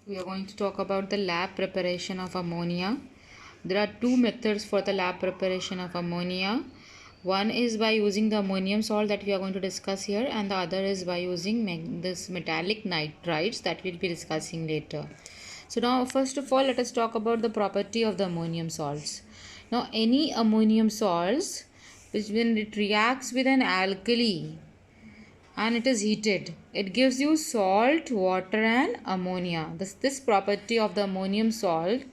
We are going to talk about the lab preparation of ammonia. There are two methods for the lab preparation of ammonia. One is by using the ammonium salt that we are going to discuss here, and the other is by using this metallic nitrides that we'll be discussing later. So now first of all, let us talk about the property of the ammonium salts. Now any ammonium salts, which when it reacts with an alkali and it is heated, it gives you salt, water and ammonia. This property of the ammonium salt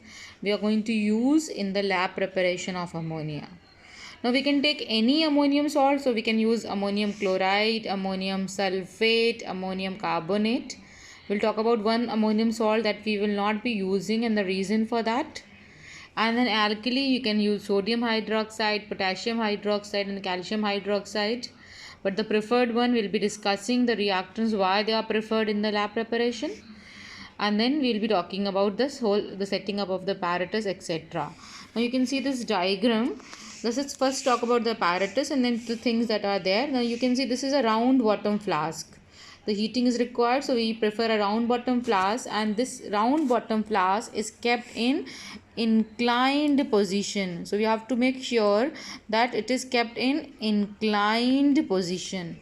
we are going to use in the lab preparation of ammonia. Now we can take any ammonium salt, so we can use ammonium chloride, ammonium sulfate, ammonium carbonate. We'll talk about one ammonium salt that we will not be using and the reason for that. And then alkali, you can use sodium hydroxide, potassium hydroxide and calcium hydroxide. But the preferred one, we'll be discussing the reactants, why they are preferred in the lab preparation. And then we'll be talking about the setting up of the apparatus, etc. Now you can see this diagram. Let's first talk about the apparatus and then the things that are there. Now you can see this is a round bottom flask. The heating is required, so we prefer a round bottom flask, and this round bottom flask is kept in inclined position. So we have to make sure that it is kept in inclined position.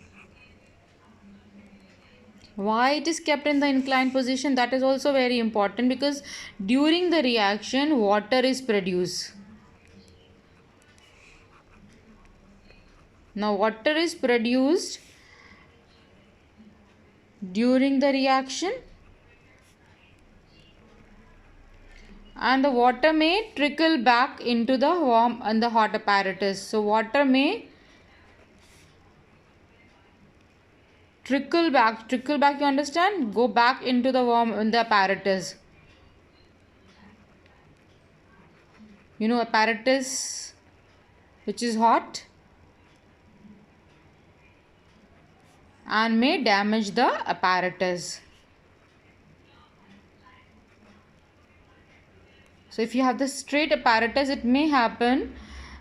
Why it is kept in the inclined position, that is also very important, because during the reaction water is produced. Now water is produced during the reaction, and the water may trickle back into the warm and the hot apparatus. So water may trickle back, you understand, go back into the warm in the apparatus. You know, apparatus which is hot and may damage the apparatus. So if you have the straight apparatus, it may happen,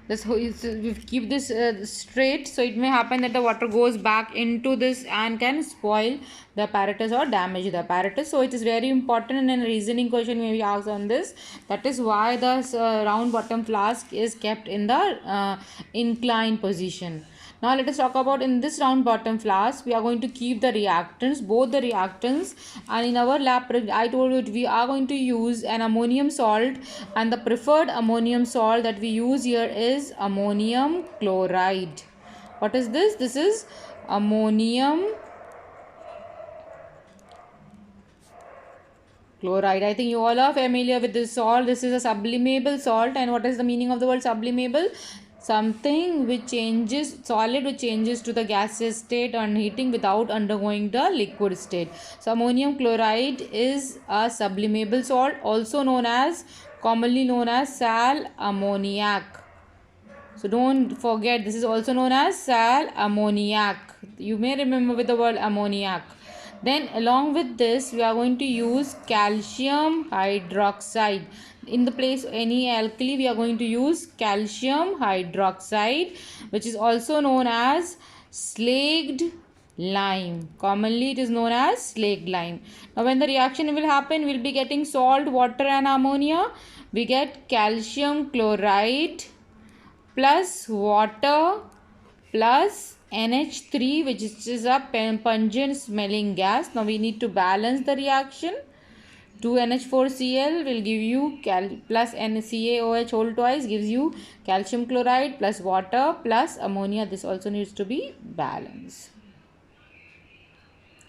we keep this straight, so it may happen that the water goes back into this and can spoil the apparatus or damage the apparatus. So it is very important, and a reasoning question may be asked on this. That is why the round bottom flask is kept in the inclined position. Now let us talk about, in this round bottom flask we are going to keep the reactants, both the reactants, and in our lab I told you we are going to use an ammonium salt, and the preferred ammonium salt that we use here is ammonium chloride. What is this? This is ammonium chloride. I think you all are familiar with this salt. This is a sublimable salt, and what is the meaning of the word sublimable? Something which changes, solid which changes to the gaseous state on heating without undergoing the liquid state. So ammonium chloride is a sublimable salt, also commonly known as sal ammoniac. So don't forget, this is also known as sal ammoniac. You may remember with the word ammoniac. Then along with this we are going to use calcium hydroxide. In the place of any alkali we are going to use calcium hydroxide, which is also known as slaked lime. Commonly it is known as slaked lime. Now when the reaction will happen, we will be getting salt, water and ammonia. We get calcium chloride plus water plus NH3, which is a pungent smelling gas. Now we need to balance the reaction. 2NH4Cl will give you plus NCaOH whole twice gives you calcium chloride plus water plus ammonia. This also needs to be balanced.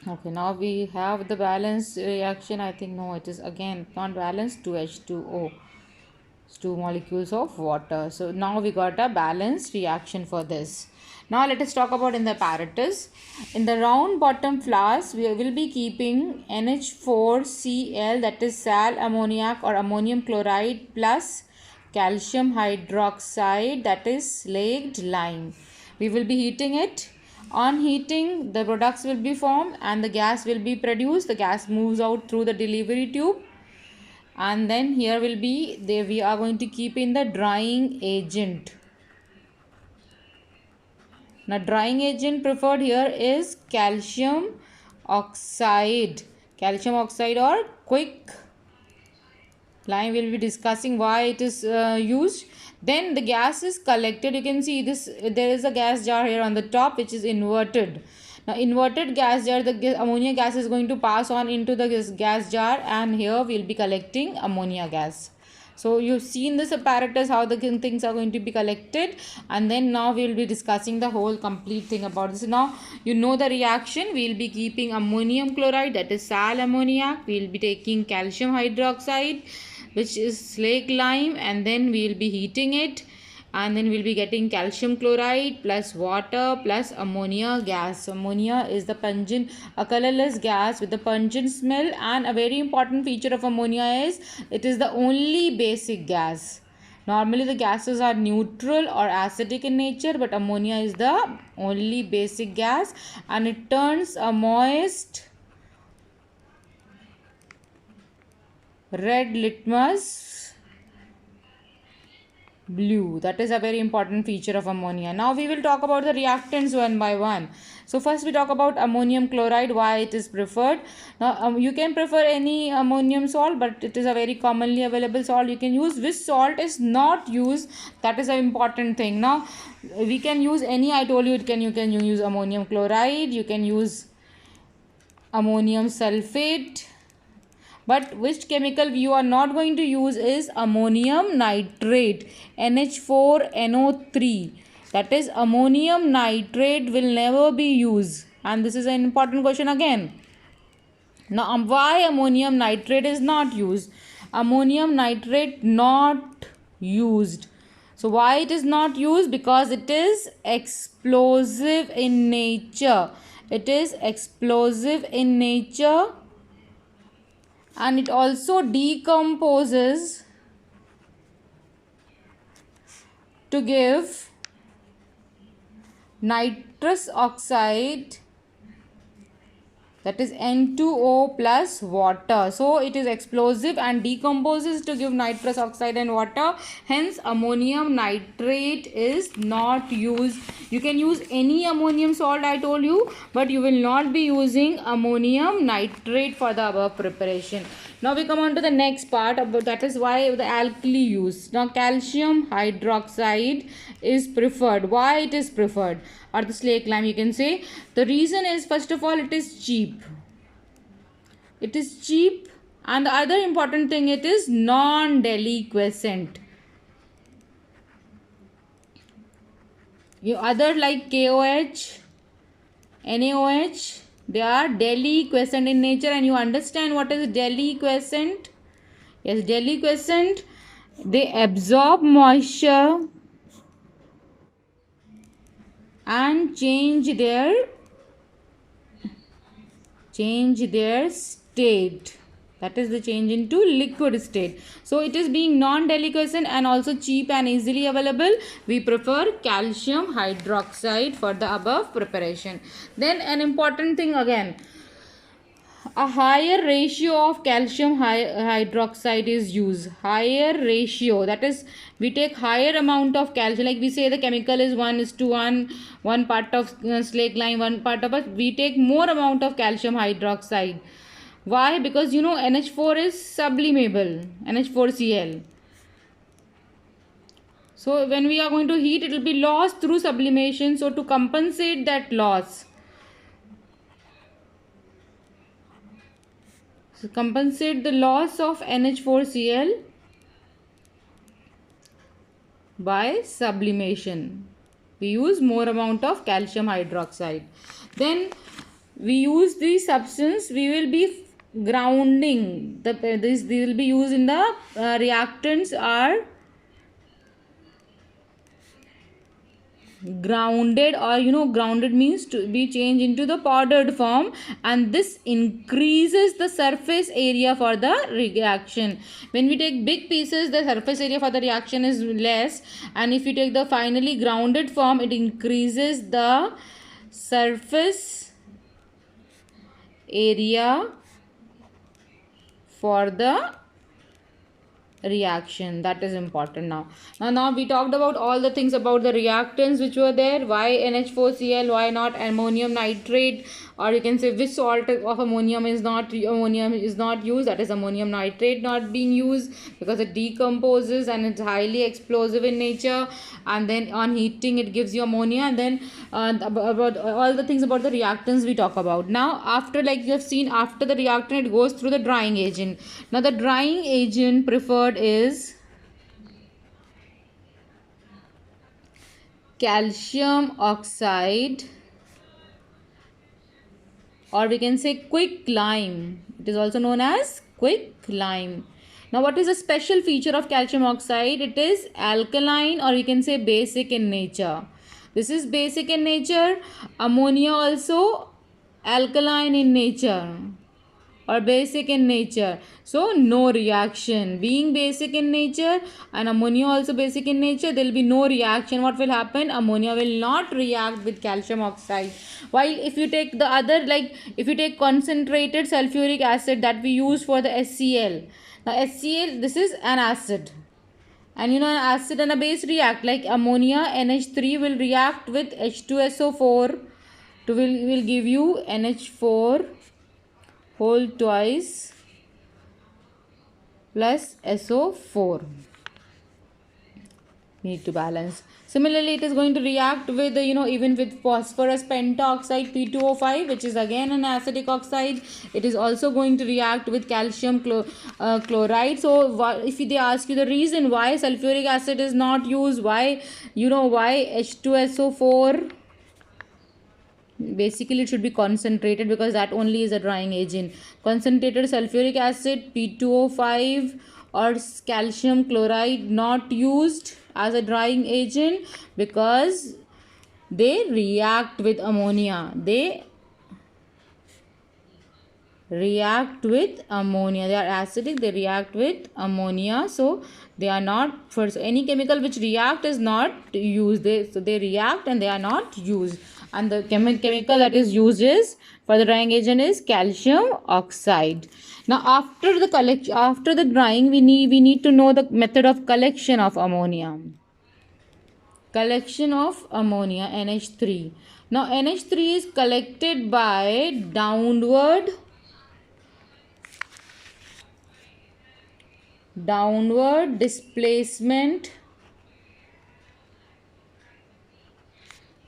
Okay, now we have the balanced reaction. I think no, it is again not balanced. 2H2O. 2 molecules of water. So now we got a balanced reaction for this. Now let us talk about in the apparatus. In the round bottom flask we will be keeping NH4Cl, that is sal ammoniac or ammonium chloride, plus calcium hydroxide, that is slaked lime. We will be heating it. On heating, the products will be formed and the gas will be produced. The gas moves out through the delivery tube, and then here will be there we are going to keep in the drying agent. Now drying agent preferred here is calcium oxide or quick line we'll be discussing why it is used. Then the gas is collected. You can see this, there is a gas jar here on the top which is inverted. Now inverted gas jar, the ammonia gas is going to pass on into the gas jar, and here we'll be collecting ammonia gas. So you've seen this apparatus, how the things are going to be collected, and then now we'll be discussing the whole complete thing about this. Now you know the reaction. We'll be keeping ammonium chloride, that is sal ammoniac. We'll be taking calcium hydroxide, which is slag lime, and then we'll be heating it, and then we'll be getting calcium chloride plus water plus ammonia gas. Ammonia is the pungent, a colorless gas with a pungent smell, and a very important feature of ammonia is it is the only basic gas. Normally the gases are neutral or acidic in nature, but ammonia is the only basic gas, and it turns a moist red litmus blue. That is a very important feature of ammonia. Now we will talk about the reactants one by one. So first we talk about ammonium chloride, why it is preferred. Now you can prefer any ammonium salt, but it is a very commonly available salt you can use. Which salt is not used, that is an important thing. Now we can use any, I told you, you can use ammonium chloride, you can use ammonium sulfate, but which chemical you are not going to use is ammonium nitrate, NH4NO3. That is, ammonium nitrate will never be used, and this is an important question again. Now why ammonium nitrate is not used? Ammonium nitrate not used. So why it is not used? Because it is explosive in nature. It is explosive in nature, and it also decomposes to give nitrous oxide, that is N2O plus water. So it is explosive and decomposes to give nitrous oxide and water. Hence ammonium nitrate is not used. You can use any ammonium salt, I told you, but you will not be using ammonium nitrate for the above preparation. Now we come on to the next part, about that is why the alkali use. Now calcium hydroxide is preferred. Why it is preferred? Or the slag lime, you can say. The reason is, first of all, it is cheap. It is cheap, and the other important thing, it is non-deliquescent. Other like KOH, NaOH, they are deliquescent in nature, and you understand what is deliquescent? Yes, deliquescent, they absorb moisture and change their state. That is the change into liquid state. So it is being non-deliquescent and also cheap and easily available. We prefer calcium hydroxide for the above preparation. Then an important thing again, a higher ratio of calcium hydroxide is used. Higher ratio, that is, we take higher amount of calcium. Like we say the chemical is 1:1, one part of slag lime, one part of it. We take more amount of calcium hydroxide. Why? Because you know NH4 is sublimable, NH4Cl. So when we are going to heat, it will be lost through sublimation. So to compensate that loss, compensate the loss of NH4Cl by sublimation, we use more amount of calcium hydroxide. Then we use the substance, we will be grounding. These will be used in the reactants are grounded, or grounded means to be changed into the powdered form, and this increases the surface area for the reaction. When we take big pieces, the surface area for the reaction is less, and if you take the finally grounded form, it increases the surface area for the reaction. That is important. Now we talked about all the things about the reactants which were there. Why NH4Cl, why not ammonium nitrate, or you can say which salt of ammonium is not used, that is ammonium nitrate not being used, because it decomposes and it's highly explosive in nature, and then on heating it gives you ammonia. And then about all the things about the reactants we talk about. Now after, like you have seen, after the reactant it goes through the drying agent. Now the drying agent preferred is calcium oxide, or we can say quicklime. It is also known as quicklime. Now what is a special feature of calcium oxide? It is alkaline, or you can say basic in nature. This is basic in nature. Ammonia also alkaline in nature or basic in nature, so no reaction. Being basic in nature and ammonia also basic in nature, there will be no reaction. What will happen? Ammonia will not react with calcium oxide. While if you take the other, like if you take concentrated sulfuric acid that we use for the HCl. Now HCl, this is an acid, and an acid and a base react. Like ammonia, NH3 will react with H2SO4 will give you NH4 whole twice plus SO4. Need to balance. Similarly, it is going to react with even with phosphorus pentoxide P2O5, which is again an acidic oxide. It is also going to react with calcium chloride. So if they ask you the reason why sulfuric acid is not used, why H2SO4, basically it should be concentrated, because that only is a drying agent. Concentrated sulfuric acid P2O5 or calcium chloride not used as a drying agent, because they react with ammonia. They react with ammonia. They are acidic, they react with ammonia, so they are not, for any chemical which react is not used. They react and they are not used. And the chemical that is used is for the drying agent is calcium oxide. Now after the drying, we need to know the method of collection of ammonia. Collection of ammonia, NH3. Now NH3 is collected by downward displacement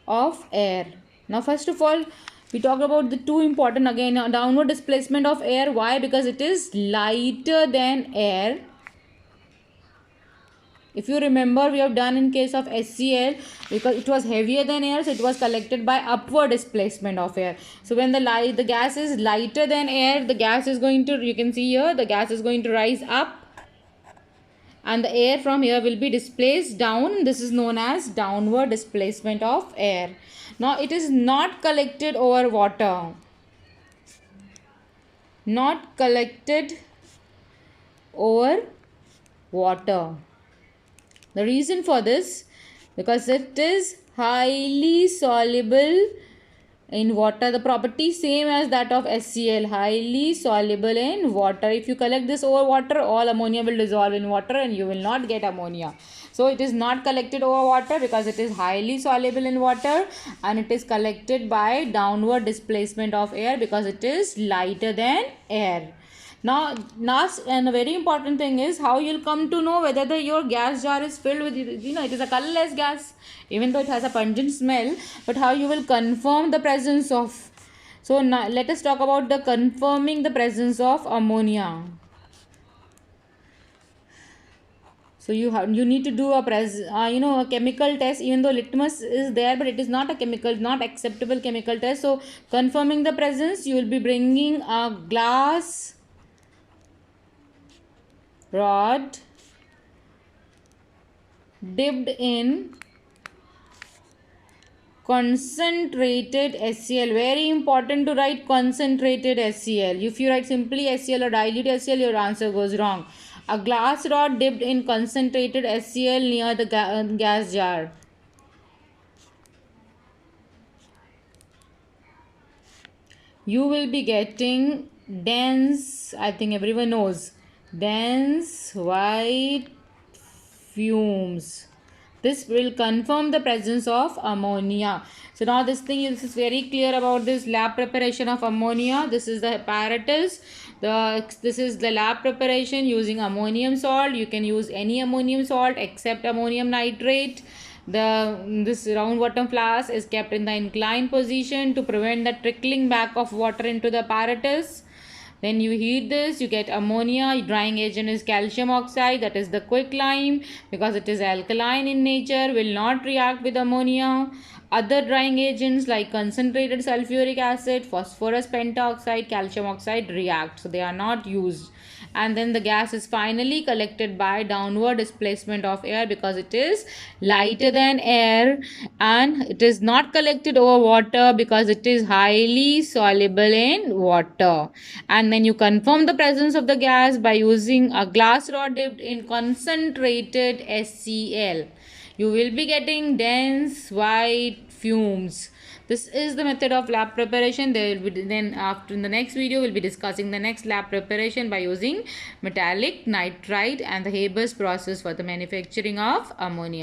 of air. Now first of all, we talk about the two important again. Downward displacement of air. Why? Because it is lighter than air. If you remember, we have done in case of HCl, because it was heavier than air, so it was collected by upward displacement of air. So when the gas is lighter than air, the gas is going to, you can see here, the gas is going to rise up, and the air from here will be displaced down. This is known as downward displacement of air. Now it is not collected over water. Not collected over water. The reason for this, because it is highly soluble in water. The property same as that of HCl, highly soluble in water. If you collect this over water, all ammonia will dissolve in water and you will not get ammonia. So it is not collected over water because it is highly soluble in water, and it is collected by downward displacement of air because it is lighter than air. Now last and a very important thing is how you'll come to know whether your gas jar is filled with, it is a colorless gas, even though it has a pungent smell, but how you will confirm the presence of. So now let us talk about the confirming the presence of ammonia. So you need to do a chemical test, even though litmus is there, but it is not a chemical, not acceptable chemical test. So confirming the presence, you will be bringing a glass rod dipped in concentrated HCl. Very important to write concentrated HCl. If you write simply HCl or dilute HCl, your answer goes wrong. A glass rod dipped in concentrated HCl near the gas jar. You will be getting dense, I think everyone knows, dense white fumes. This will confirm the presence of ammonia. So now this is very clear about this lab preparation of ammonia. This is the apparatus. This is the lab preparation using ammonium salt. You can use any ammonium salt except ammonium nitrate. This round bottom flask is kept in the inclined position to prevent the trickling back of water into the apparatus. Then you heat this, you get ammonia. Drying agent is calcium oxide, that is the quicklime, because it is alkaline in nature, will not react with ammonia. Other drying agents like concentrated sulfuric acid, phosphorus pentaoxide, calcium oxide react, so they are not used. And then the gas is finally collected by downward displacement of air, because it is lighter than air, and it is not collected over water because it is highly soluble in water. And then you confirm the presence of the gas by using a glass rod dipped in concentrated HCl. You will be getting dense white fumes. This is the method of lab preparation. There will be, then after in the next video we'll be discussing the next lab preparation by using metallic nitride and the Haber's process for the manufacturing of ammonia.